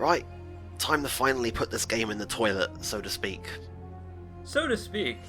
Right, time to finally put this game in the toilet, so to speak. So to speak.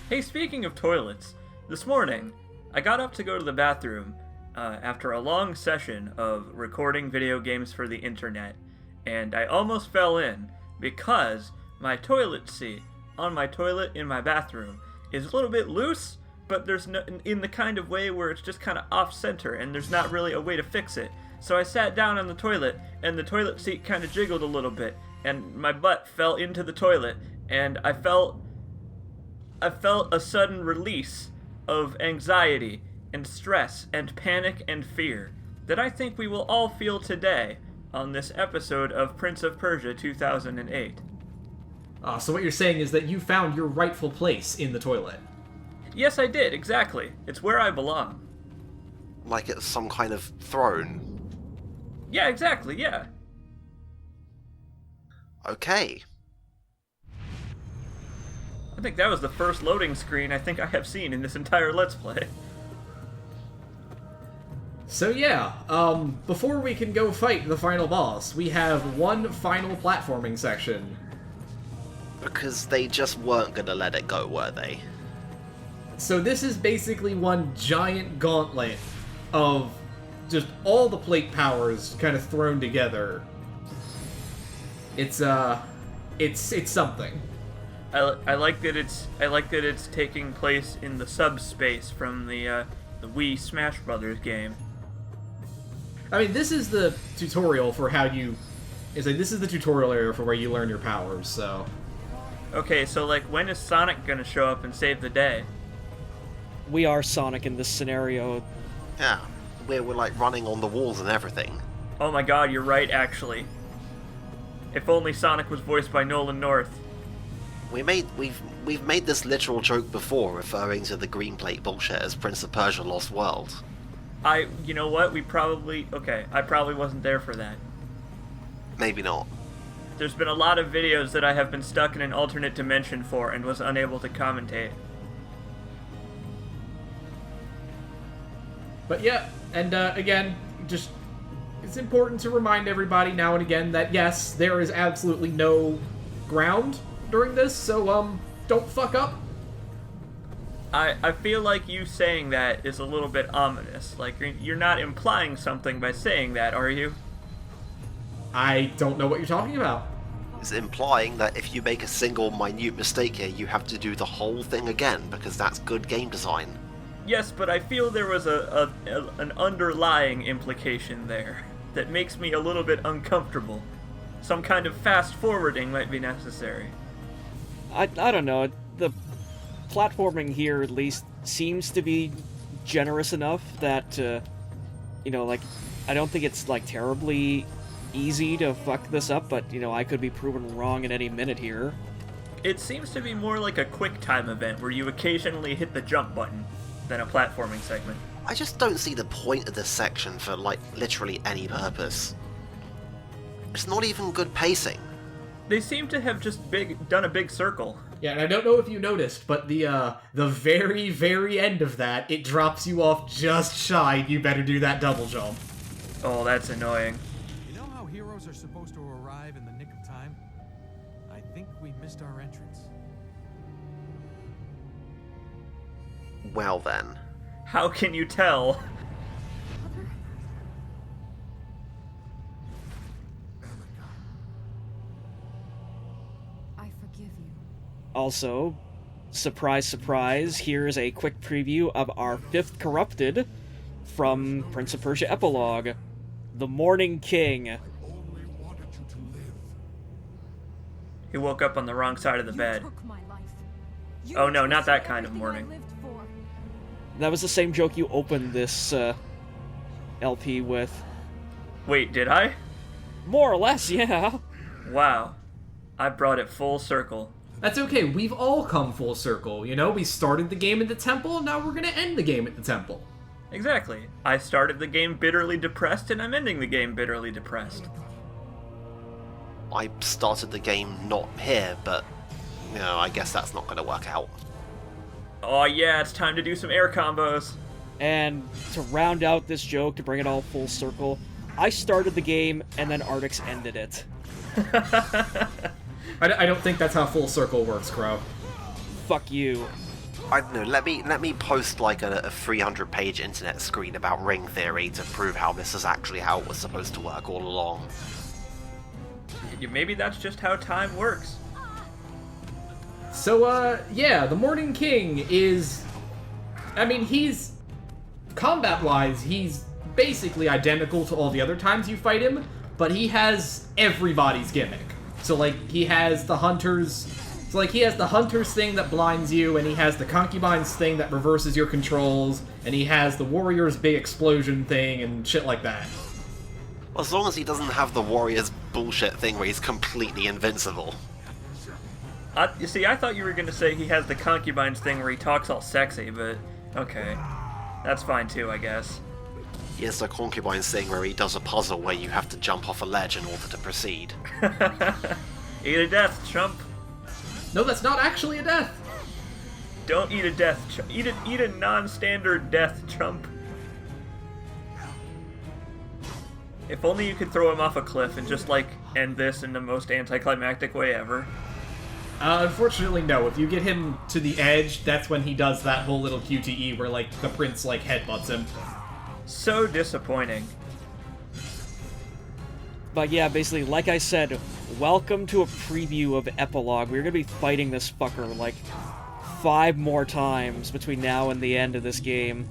Hey, speaking of toilets, this morning, I got up to go to the bathroom after a long session of recording video games for the internet, and I almost fell in because my toilet seat on my toilet in my bathroom is a little bit loose, but there's no, in the kind of way where it's just kind of off-center, and there's not really a way to fix it. So I sat down on the toilet, and the toilet seat kind of jiggled a little bit, and my butt fell into the toilet, and I felt a sudden release of anxiety and stress and panic and fear that I think we will all feel today on this episode of Prince of Persia 2008. So what you're saying is that you found your rightful place in the toilet. Yes, I did, exactly. It's where I belong. Like it's some kind of throne. Yeah, exactly, yeah. Okay. I think that was the first loading screen I think I have seen in this entire Let's Play. So yeah, before we can go fight the final boss, we have one final platforming section. Because they just weren't gonna let it go, were they? So this is basically one giant gauntlet of just all the plate powers kind of thrown together. It's something. I like that it's taking place in the subspace from the Wii Smash Brothers game. I mean, this is the tutorial for how you... this is the tutorial area for where you learn your powers, so... Okay, so like, when is Sonic gonna show up and save the day? We are Sonic in this scenario. Yeah, we're like running on the walls and everything. Oh my god, you're right, actually. If only Sonic was voiced by Nolan North. We've made this literal joke before, referring to the green plate bullshit as Prince of Persia Lost World. You know what, I probably wasn't there for that. Maybe not. There's been a lot of videos that I have been stuck in an alternate dimension for and was unable to commentate. But yeah, and again, just... it's important to remind everybody now and again that yes, there is absolutely no ground during this, so don't fuck up. I feel like you saying that is a little bit ominous. Like, you're not implying something by saying that, are you? I don't know what you're talking about. It's implying that if you make a single minute mistake here, you have to do the whole thing again, because that's good game design. Yes, but I feel there was an underlying implication there that makes me a little bit uncomfortable. Some kind of fast-forwarding might be necessary. I don't know, the platforming here at least seems to be generous enough that, I don't think it's, terribly easy to fuck this up, but, I could be proven wrong at any minute here. It seems to be more like a quick-time event where you occasionally hit the jump button than a platforming segment. I just don't see the point of this section for, literally any purpose. It's not even good pacing. They seem to have just done a big circle. Yeah, and I don't know if you noticed, but the very, very end of that, it drops you off just shy. You better do that double jump. Oh, that's annoying. You know how heroes are supposed to arrive in the nick of time? I think we missed our entrance. Well then. How can you tell? Also, surprise, surprise, here's a quick preview of our 5th Corrupted from Prince of Persia Epilogue, The Morning King. He woke up on the wrong side of the bed. Oh no, not that kind of morning. That was the same joke you opened this LP with. Wait, did I? More or less, yeah. Wow. I brought it full circle. That's okay, we've all come full circle, we started the game at the temple, and now we're gonna end the game at the temple. Exactly. I started the game bitterly depressed, and I'm ending the game bitterly depressed. I started the game not here, but, I guess that's not gonna work out. Oh yeah, it's time to do some air combos. And to round out this joke, to bring it all full circle, I started the game, and then Artix ended it. I don't think that's how full circle works, Crow. Fuck you. I don't know, let me post like a 300-page internet screen about ring theory to prove how this is actually how it was supposed to work all along. Maybe that's just how time works. So, yeah, the Morning King is... I mean, he's... combat-wise, he's basically identical to all the other times you fight him, but he has everybody's gimmick. So, like, he has the Hunter's... So, like, he has the Hunter's thing that blinds you, and he has the Concubine's thing that reverses your controls, and he has the Warrior's big explosion thing, and shit like that. As long as he doesn't have the Warrior's bullshit thing where he's completely invincible. You see, I thought you were going to say he has the Concubine's thing where he talks all sexy, but okay. That's fine too, I guess. He has the Concubine's thing where he does a puzzle where you have to jump off a ledge in order to proceed. Eat a death, chump. No, that's not actually a death! Don't eat a death, eat a non-standard death, chump. If only you could throw him off a cliff and just, like, end this in the most anticlimactic way ever. Unfortunately, no. If you get him to the edge, that's when he does that whole little QTE where, like, the prince, like, headbutts him. So disappointing. But yeah, basically, like I said, welcome to a preview of Epilogue. We're gonna be fighting this fucker, like, 5 more times between now and the end of this game.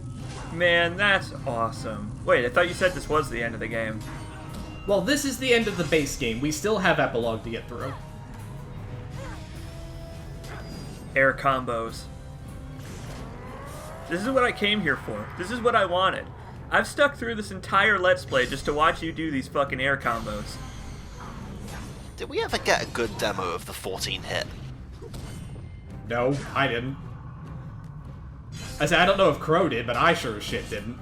Man, that's awesome. Wait, I thought you said this was the end of the game. Well, this is the end of the base game. We still have Epilogue to get through. Air combos. This is what I came here for. This is what I wanted. I've stuck through this entire Let's Play just to watch you do these fucking air combos. Did we ever get a good demo of the 14-hit? No, I didn't. I said, I don't know if Crow did, but I sure as shit didn't.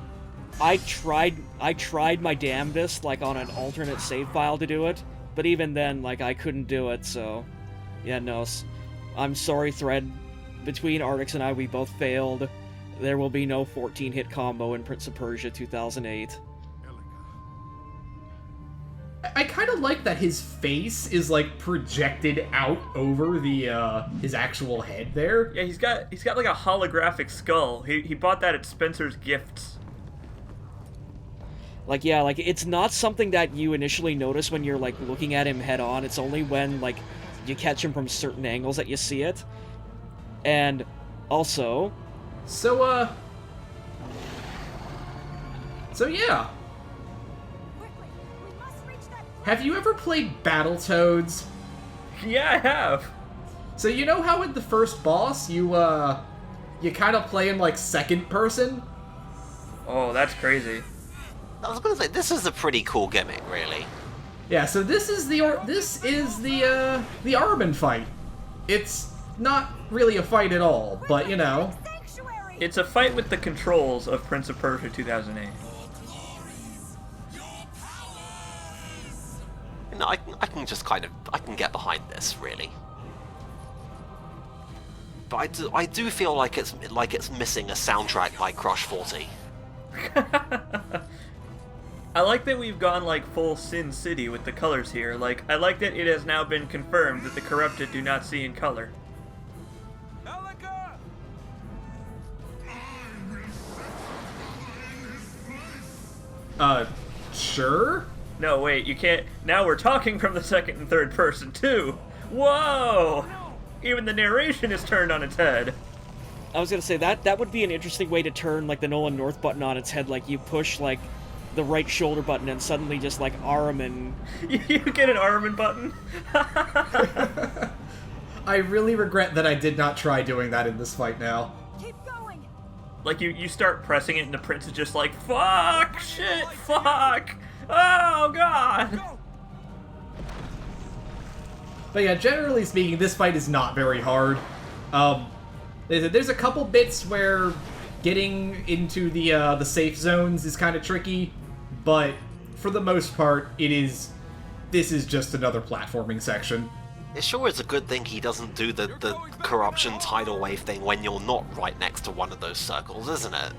I tried my damnedest, like, on an alternate save file to do it, but even then, like, I couldn't do it, so... Yeah, no, I'm sorry, Thread. Between Artix and I, we both failed. There will be no 14-hit combo in Prince of Persia 2008. I kind of like that his face is, like, projected out over the, his actual head there. Yeah, he's got like a holographic skull. He bought that at Spencer's Gifts. Like, yeah, like, it's not something that you initially notice when you're, like, looking at him head-on. It's only when, like, you catch him from certain angles that you see it. And also... So yeah. Have you ever played Battletoads? Yeah, I have. So you know how in the first boss, you kind of play in, like, second person? Oh, that's crazy. I was gonna say, this is a pretty cool gimmick, really. Yeah, so this is the Ahriman fight. It's not really a fight at all, but, you know... It's a fight with the controls of Prince of Persia 2008. You know, I can just kind of... I can get behind this, really. But I do feel like it's missing a soundtrack by Crush 40. I like that we've gone like full Sin City with the colors here. Like, I like that it has now been confirmed that the corrupted do not see in color. Sure? No, wait, you can't. Now we're talking from the second and third person, too. Whoa! Even the narration is turned on its head. I was gonna say, that would be an interesting way to turn, like, the Nolan North button on its head. Like, you push, like, the right shoulder button and suddenly just, like, Ahriman... You get an Ahriman button? I really regret that I did not try doing that in this fight now. Keep going. Like, you start pressing it and the prince is just like, fuck, shit, fuck, oh god! But yeah, generally speaking, this fight is not very hard. There's a couple bits where getting into the safe zones is kind of tricky, but for the most part, this is just another platforming section. It sure is a good thing he doesn't do the corruption tidal wave thing when you're not right next to one of those circles, isn't it?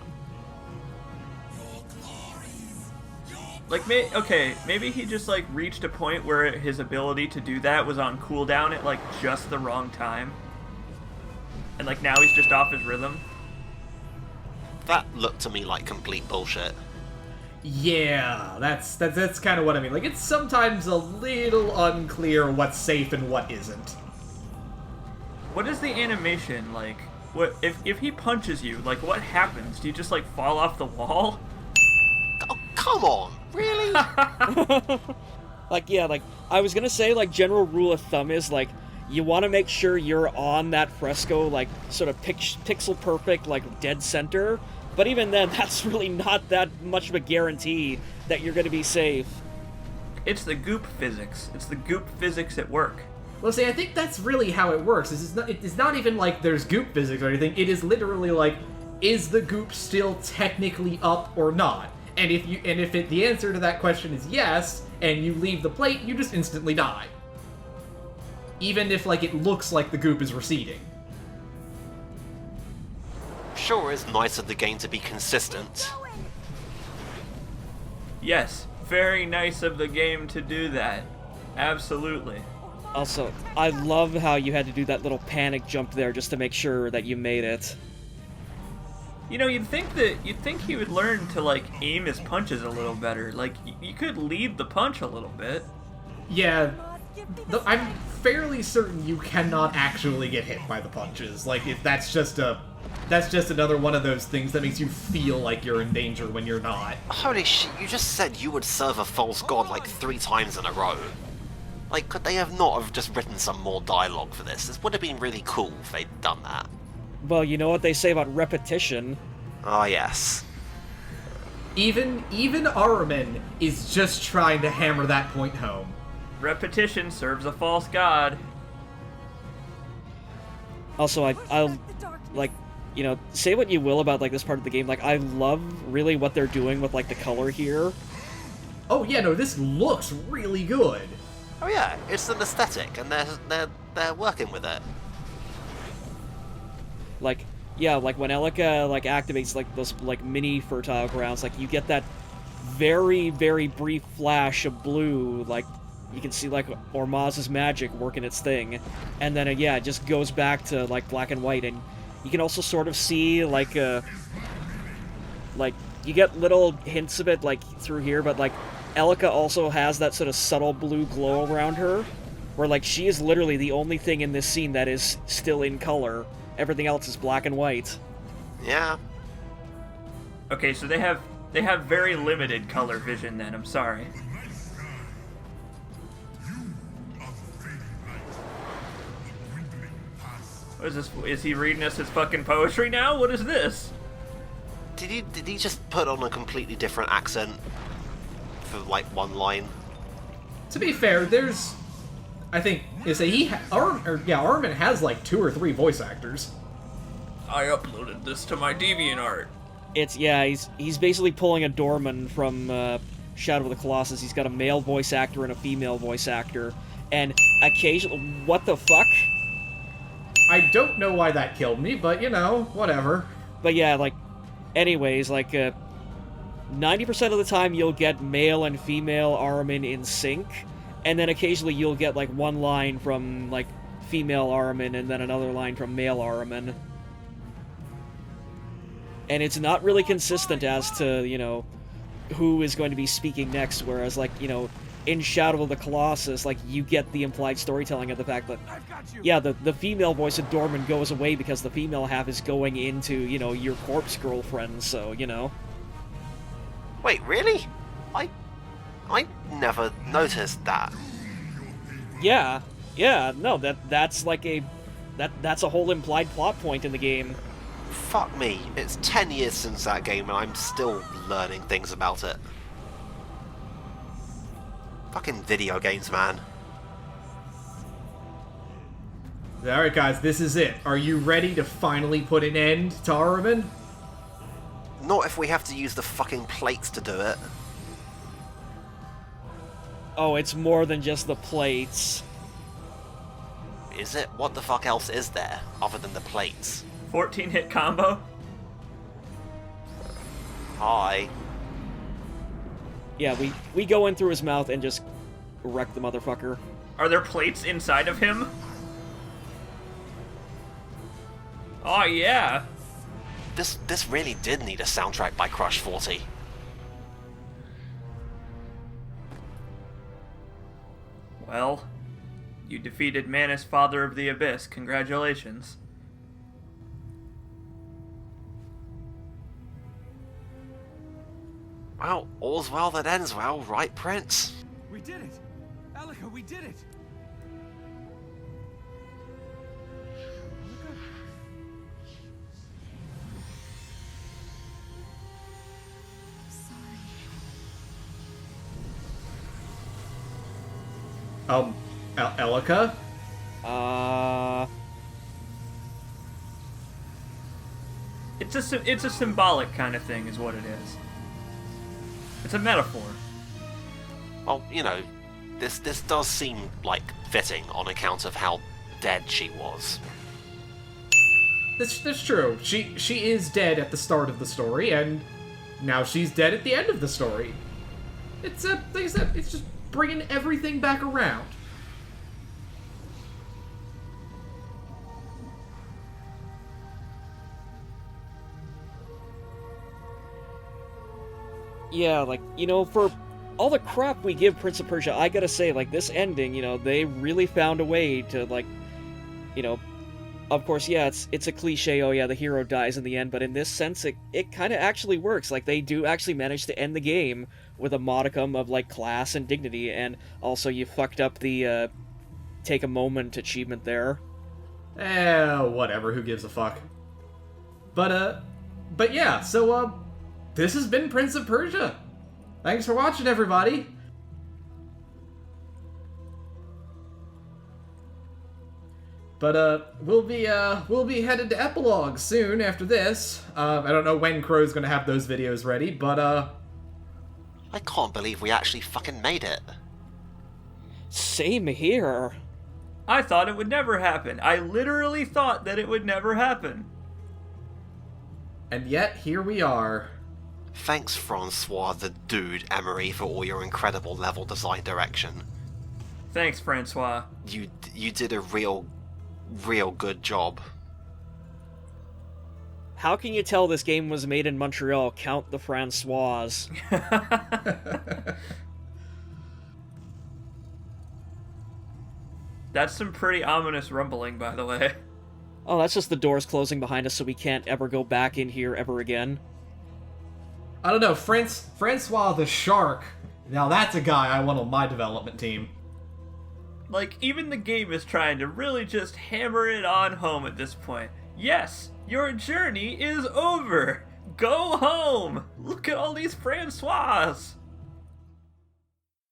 Like, maybe he just, like, reached a point where his ability to do that was on cooldown at, like, just the wrong time. And, like, now he's just off his rhythm. That looked to me like complete bullshit. Yeah, that's kind of what I mean. Like, it's sometimes a little unclear what's safe and what isn't. What is the animation like? What if he punches you? Like, what happens? Do you just like fall off the wall? Oh, come on, really? Like, yeah, like, I was gonna say, like, general rule of thumb is, like, you want to make sure you're on that fresco, like, sort of pixel perfect, like, dead center. But even then, that's really not that much of a guarantee that you're gonna be safe. It's the goop physics. It's the goop physics at work. Well, see, I think that's really how it works. It's not even like there's goop physics or anything. It is literally like, is the goop still technically up or not? And if the answer to that question is yes, and you leave the plate, you just instantly die. Even if, like, it looks like the goop is receding. Sure is nice of the game to be consistent. Yes, very nice of the game to do that. Absolutely. Also, I love how you had to do that little panic jump there just to make sure that you made it. You know, you'd think he would learn to, like, aim his punches a little better. Like, you could lead the punch a little bit. Yeah, I'm fairly certain you cannot actually get hit by the punches. Like, that's just another one of those things that makes you feel like you're in danger when you're not. Holy shit, you just said you would serve a false god like 3 times in a row. Like, could they not have just written some more dialogue for this? This would have been really cool if they'd done that. Well, you know what they say about repetition. Ah, yes. Even Ahriman is just trying to hammer that point home. Repetition serves a false god. Also, I like, you know, say what you will about, like, this part of the game, like, I love really what they're doing with, like, the color here. Oh yeah, no, this looks really good. Oh yeah, it's an aesthetic, and they're working with it. Like, yeah, like when Elika, like, activates, like, those, like, mini fertile grounds, like, you get that very, very brief flash of blue, like, you can see, like, Ormaz's magic working its thing, and then, yeah, it just goes back to, like, black and white, and you can also sort of see, like, you get little hints of it, like, through here, but, like, Elika also has that sort of subtle blue glow around her, where, like, she is literally the only thing in this scene that is still in color. Everything else is black and white. Yeah. Okay, so they have very limited color vision then, I'm sorry. What is this? Is he reading us his fucking poetry now? What is this? Did he just put on a completely different accent for like one line? To be fair, there's, I think, Ahriman has like 2 or 3 voice actors. I uploaded this to my DeviantArt. It's, yeah, he's basically pulling a Dorman from Shadow of the Colossus. He's got a male voice actor and a female voice actor, and occasionally, what the fuck? I don't know why that killed me, but you know, whatever. But yeah, like, anyways, like, 90% of the time you'll get male and female Ahriman in sync, and then occasionally you'll get, like, one line from, like, female Ahriman and then another line from male Ahriman. And it's not really consistent as to, you know, who is going to be speaking next, whereas, like, you know, in Shadow of the Colossus, like, you get the implied storytelling of the fact that, yeah, the female voice of Dorman goes away because the female half is going into, you know, your corpse girlfriend, so, you know. Wait, really? I never noticed that. Yeah, no, that's like that's a whole implied plot point in the game. Fuck me, it's 10 years since that game and I'm still learning things about it. Fucking video games, man. Alright guys, this is it. Are you ready to finally put an end to Ahriman? Not if we have to use the fucking plates to do it. Oh, it's more than just the plates. Is it? What the fuck else is there, other than the plates? 14-hit combo? Hi. Yeah, we go in through his mouth and just wreck the motherfucker. Are there plates inside of him? Oh, yeah. This really did need a soundtrack by Crush 40. Well, you defeated Manus, Father of the Abyss. Congratulations. Well, all's well that ends well, right, Prince? We did it! Alika, we did it! Alika? Elika? It's a symbolic kind of thing, is what it is. It's a metaphor. Well, you know, this does seem, like, fitting on account of how dead she was. That's true. She is dead at the start of the story, and now she's dead at the end of the story. It's like I said, it's just bringing everything back around. Yeah, like, you know, for all the crap we give Prince of Persia, I gotta say, like, this ending, you know, they really found a way to, like, you know, of course, yeah, it's a cliche, oh yeah, the hero dies in the end, but in this sense, it kind of actually works. Like, they do actually manage to end the game with a modicum of, like, class and dignity, and also you fucked up the, take a moment achievement there. Whatever, who gives a fuck. But yeah, so, this has been Prince of Persia. Thanks for watching, everybody. But, we'll be headed to epilogue soon after this. I don't know when Crow's gonna have those videos ready, but, I can't believe we actually fucking made it. Same here. I thought it would never happen. I literally thought that it would never happen. and yet, here we are. Thanks, Francois the Dude Emery, for all your incredible level design direction. Thanks, Francois. You did a real good job. How can you tell this game was made in Montreal? Count the Francois. That's some pretty ominous rumbling, by the way. Oh, that's just the doors closing behind us so we can't ever go back in here ever again. I don't know, Francois the Shark. Now that's a guy I want on my development team. Like, even the game is trying to really just hammer it on home at this point. Yes, your journey is over! Go home! Look at all these Francois!